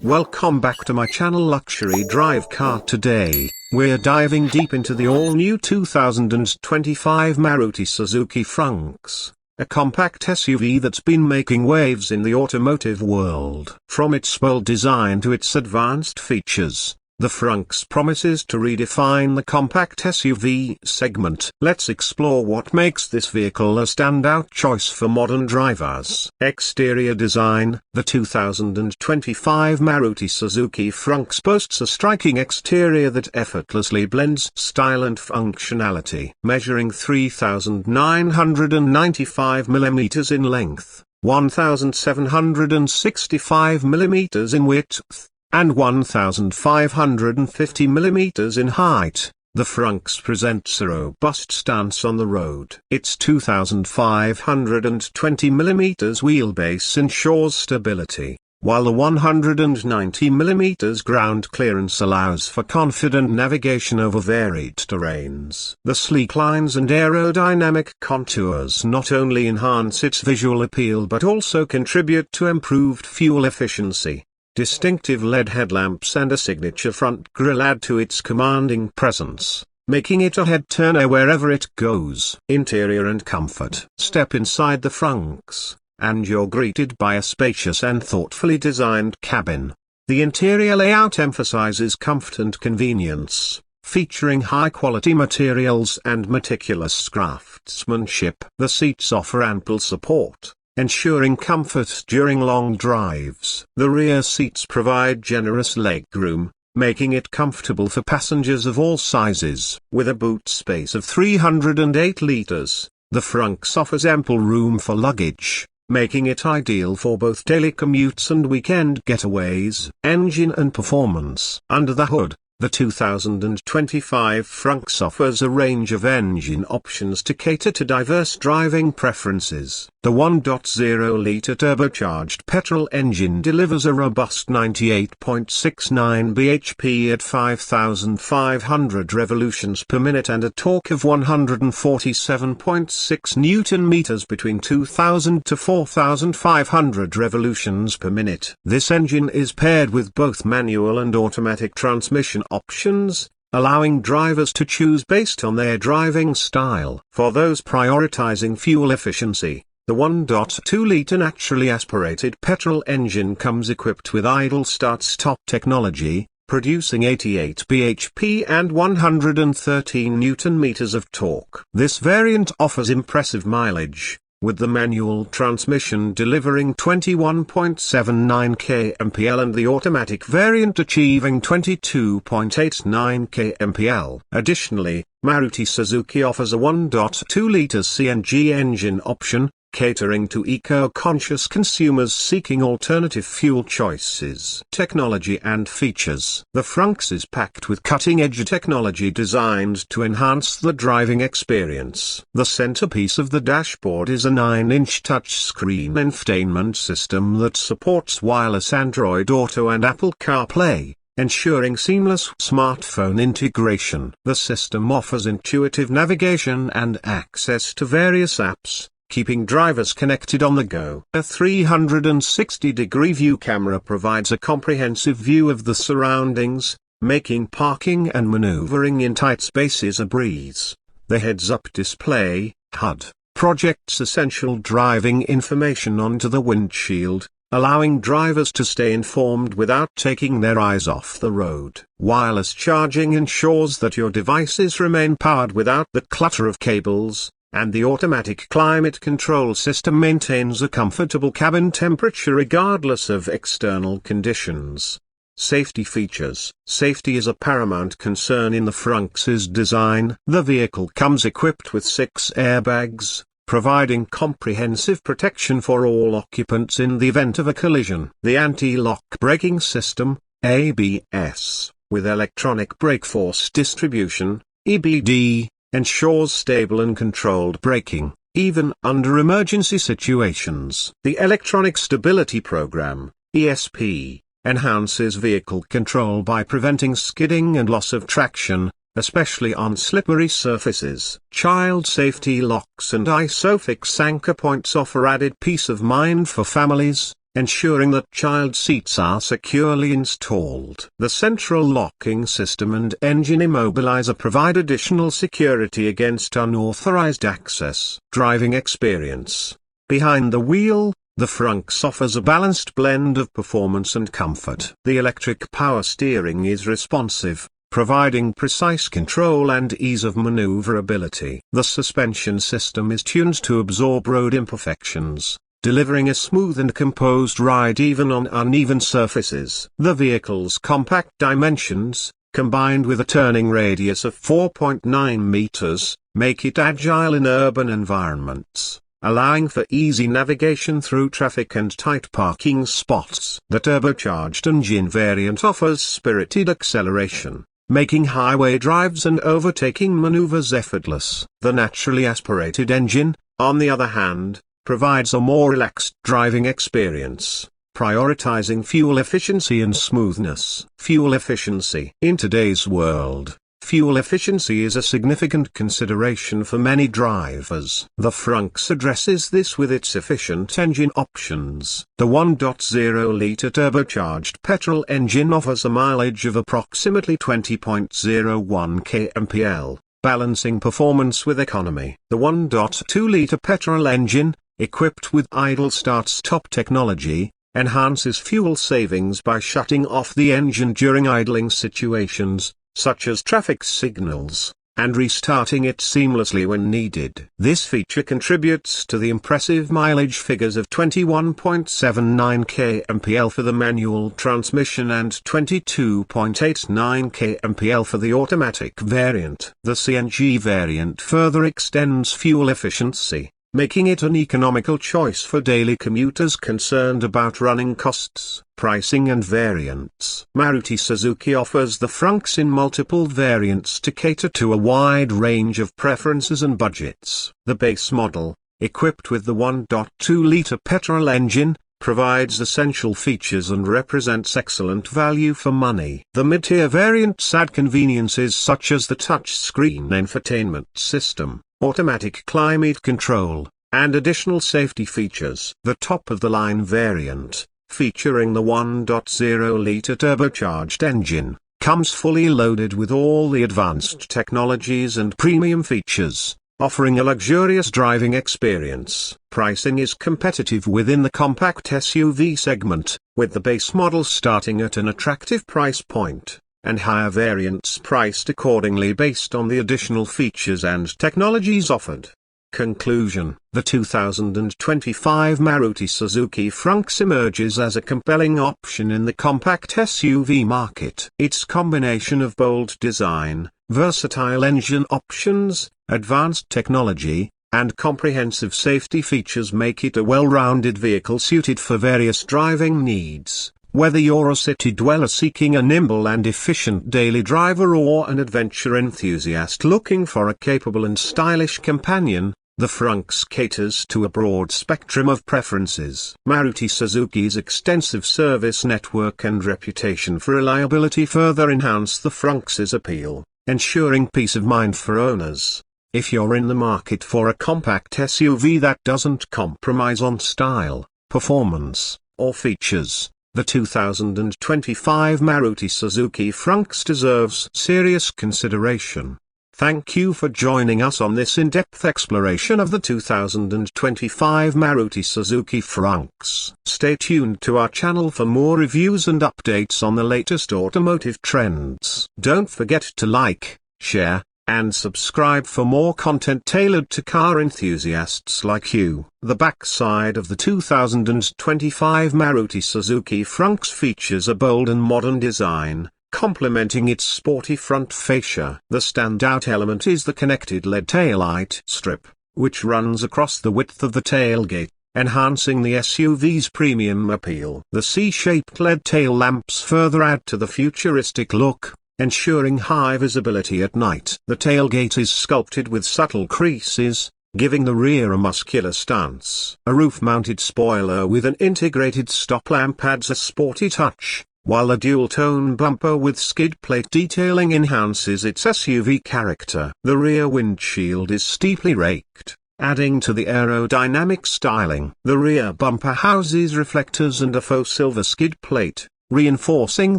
Welcome back to my channel Luxury Drive Car. Today, we're diving deep into the all-new 2025 Maruti Suzuki Fronx, a compact SUV that's been making waves in the automotive world. From its bold design to its advanced features, the Fronx promises to redefine the compact SUV segment. Let's explore what makes this vehicle a standout choice for modern drivers. Exterior design. The 2025 Maruti Suzuki Fronx boasts a striking exterior that effortlessly blends style and functionality. Measuring 3,995 mm in length, 1,765 mm in width, and 1,550 mm in height, the Fronx presents a robust stance on the road. Its 2,520 mm wheelbase ensures stability, while the 190 mm ground clearance allows for confident navigation over varied terrains. The sleek lines and aerodynamic contours not only enhance its visual appeal but also contribute to improved fuel efficiency. Distinctive LED headlamps and a signature front grille add to its commanding presence, making it a head-turner wherever it goes. Interior and comfort. Step inside the Fronx, and you're greeted by a spacious and thoughtfully designed cabin. The interior layout emphasizes comfort and convenience, featuring high-quality materials and meticulous craftsmanship. The seats offer ample support, ensuring comfort during long drives. The rear seats provide generous legroom, making it comfortable for passengers of all sizes. With a boot space of 308 liters, the Fronx offers ample room for luggage, making it ideal for both daily commutes and weekend getaways. Engine and performance. Under the hood, the 2025 Fronx offers a range of engine options to cater to diverse driving preferences. The 1.0-liter turbocharged petrol engine delivers a robust 98.69 bhp at 5,500 revolutions per minute and a torque of 147.6 Nm between 2,000 to 4,500 revolutions per minute. This engine is paired with both manual and automatic transmission options, allowing drivers to choose based on their driving style. For those prioritizing fuel efficiency, the 1.2-liter naturally aspirated petrol engine comes equipped with idle start-stop technology, producing 88 bhp and 113 Nm of torque. This variant offers impressive mileage, with the manual transmission delivering 21.79 kmpl and the automatic variant achieving 22.89 kmpl. Additionally, Maruti Suzuki offers a 1.2-liter CNG engine option, catering to eco-conscious consumers seeking alternative fuel choices. Technology and features. The Fronx is packed with cutting-edge technology designed to enhance the driving experience. The centerpiece of the dashboard is a 9-inch touchscreen infotainment system that supports wireless Android Auto and Apple CarPlay, ensuring seamless smartphone integration. The system offers intuitive navigation and access to various apps, keeping drivers connected on the go. A 360-degree view camera provides a comprehensive view of the surroundings, making parking and maneuvering in tight spaces a breeze. The heads-up display, HUD, projects essential driving information onto the windshield, allowing drivers to stay informed without taking their eyes off the road. Wireless charging ensures that your devices remain powered without the clutter of cables, and the automatic climate control system maintains a comfortable cabin temperature regardless of external conditions. Safety features. Safety is a paramount concern in the Fronx's design. The vehicle comes equipped with 6 airbags, providing comprehensive protection for all occupants in the event of a collision. The anti-lock braking system, ABS, with electronic brake force distribution, EBD, ensures stable and controlled braking, even under emergency situations. The Electronic Stability Program, ESP, enhances vehicle control by preventing skidding and loss of traction, especially on slippery surfaces. Child safety locks and ISOFIX anchor points offer added peace of mind for families, ensuring that child seats are securely installed. The central locking system and engine immobilizer provide additional security against unauthorized access. Driving experience. Behind the wheel, the Fronx offers a balanced blend of performance and comfort. The electric power steering is responsive, providing precise control and ease of maneuverability. The suspension system is tuned to absorb road imperfections, delivering a smooth and composed ride even on uneven surfaces. The vehicle's compact dimensions, combined with a turning radius of 4.9 meters, make it agile in urban environments, allowing for easy navigation through traffic and tight parking spots. The turbocharged engine variant offers spirited acceleration, making highway drives and overtaking maneuvers effortless. The naturally aspirated engine, on the other hand, provides a more relaxed driving experience, prioritizing fuel efficiency and smoothness. Fuel efficiency. In today's world, fuel efficiency is a significant consideration for many drivers. The Fronx addresses this with its efficient engine options. The 1.0-liter turbocharged petrol engine offers a mileage of approximately 20.01 kmpl, balancing performance with economy. The 1.2-liter petrol engine, equipped with idle start-stop technology, enhances fuel savings by shutting off the engine during idling situations, such as traffic signals, and restarting it seamlessly when needed. This feature contributes to the impressive mileage figures of 21.79 kmpl for the manual transmission and 22.89 kmpl for the automatic variant. The CNG variant further extends fuel efficiency, making it an economical choice for daily commuters concerned about running costs. Pricing and variants. Maruti Suzuki offers the Fronx in multiple variants to cater to a wide range of preferences and budgets. The base model, equipped with the 1.2-liter petrol engine, provides essential features and represents excellent value for money. The mid-tier variants add conveniences such as the touchscreen infotainment system, automatic climate control, and additional safety features. The top-of-the-line variant, featuring the 1.0-liter turbocharged engine, comes fully loaded with all the advanced technologies and premium features, offering a luxurious driving experience. Pricing is competitive within the compact SUV segment, with the base model starting at an attractive price point, and higher variants priced accordingly based on the additional features and technologies offered. Conclusion. The 2025 Maruti Suzuki Fronx emerges as a compelling option in the compact SUV market. Its combination of bold design, versatile engine options, advanced technology, and comprehensive safety features make it a well-rounded vehicle suited for various driving needs. Whether you're a city dweller seeking a nimble and efficient daily driver or an adventure enthusiast looking for a capable and stylish companion, the Fronx caters to a broad spectrum of preferences. Maruti Suzuki's extensive service network and reputation for reliability further enhance the Fronx's appeal, ensuring peace of mind for owners. If you're in the market for a compact SUV that doesn't compromise on style, performance, or features, the 2025 Maruti Suzuki Fronx deserves serious consideration. Thank you for joining us on this in-depth exploration of the 2025 Maruti Suzuki Fronx. Stay tuned to our channel for more reviews and updates on the latest automotive trends. Don't forget to like, share, and subscribe for more content tailored to car enthusiasts like you. The backside of the 2025 Maruti Suzuki Fronx features a bold and modern design, complementing its sporty front fascia. The standout element is the connected LED taillight strip, which runs across the width of the tailgate, enhancing the SUV's premium appeal. The C-shaped LED tail lamps further add to the futuristic look, ensuring high visibility at night. The tailgate is sculpted with subtle creases, giving the rear a muscular stance. A roof-mounted spoiler with an integrated stop lamp adds a sporty touch, while the dual-tone bumper with skid plate detailing enhances its SUV character. The rear windshield is steeply raked, adding to the aerodynamic styling. The rear bumper houses reflectors and a faux silver skid plate, reinforcing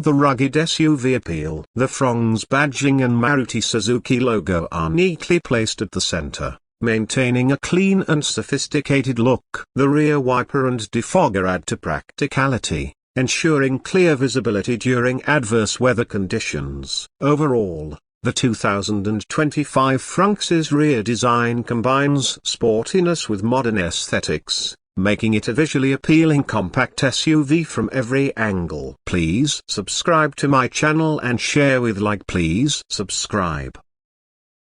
the rugged SUV appeal. The Fronx badging and Maruti Suzuki logo are neatly placed at the center, maintaining a clean and sophisticated look. The rear wiper and defogger add to practicality, ensuring clear visibility during adverse weather conditions. Overall, the 2025 Fronx's rear design combines sportiness with modern aesthetics, making it a visually appealing compact SUV from every angle. Please subscribe to my channel and share with like. Please subscribe.